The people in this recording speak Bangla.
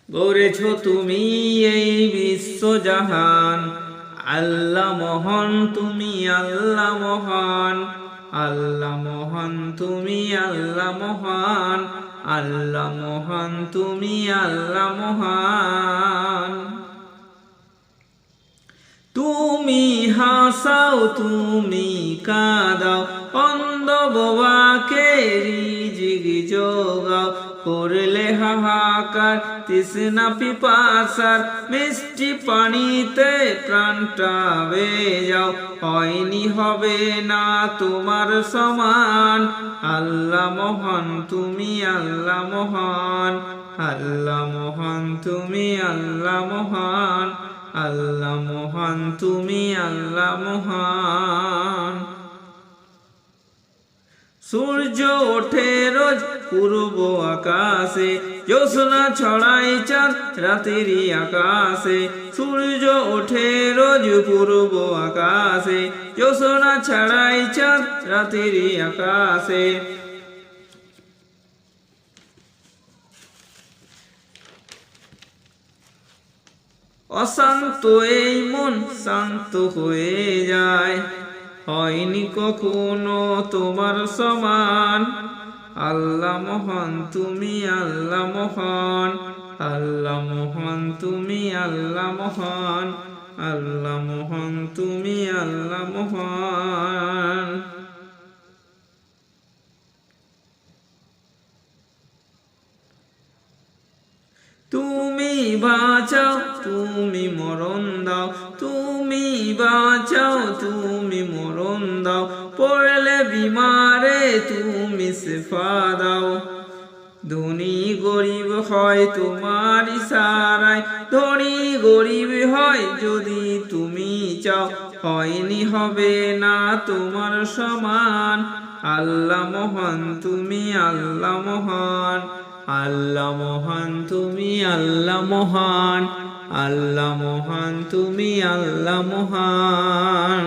গড়েছ তুমি এই বিশ্বজাহান, আল্লাহ মহান তুমি আল্লাহ মহান, আল্লাহ মহান তুমি আল্লাহ মহান, আল্লাহ মহান তুমি আল্লাহ মহান। তুমি হাসাও তুমি কাঁদাও, অন্ধ বোবাকে রিজিক যোগাও, করলে হাহাকার তৃষ্ণা পিপাসার, মিষ্টি পানিতে প্রাণটা বেজাও, হয়নি হবে না তোমার সমান। আল্লাহ মহান তুমি আল্লাহ মহান, আল্লাহ মহান তুমি আল্লাহ মহান, আল্লাহ মহান তুমি আল্লাহ মহান। সূর্য ওঠে রোজ পূর্ব আকাশে, জ্যোৎস্না ছড়াই চাঁদ রাতেরই আকাশে। সূর্য ওঠে রোজ পূর্ব আকাশে, জ্যোৎস্না ছড়াই চাঁদ রাতেরই আকাশে। অশান্ত এই মন শান্ত হয়ে যায়, হয়নি কখনো তোমার সমান। আল্লাহ মহান তুমি আল্লাহ মহান, আল্লাহ মহান তুমি আল্লাহ মহান, আল্লাহ মহান তুমি আল্লাহ মহান। তুমি বাঁচাও তুমি মরণ দাও, তুমি বাঁচাও তুমি মরণ দাও, পড়লে বিমারে তুমি শিফা দাও। ধনী গরিব হয় তোমার ইশারায়, ধনী গরিব হয় যদি তুমি চাও, হয়নি হবে না তোমার সমান। আল্লাহ মহান তুমি আল্লাহ মহান, আল্লাহ মহান তুমি আল্লাহ মহান, আল্লাহ মহান তুমি আল্লাহ মহান।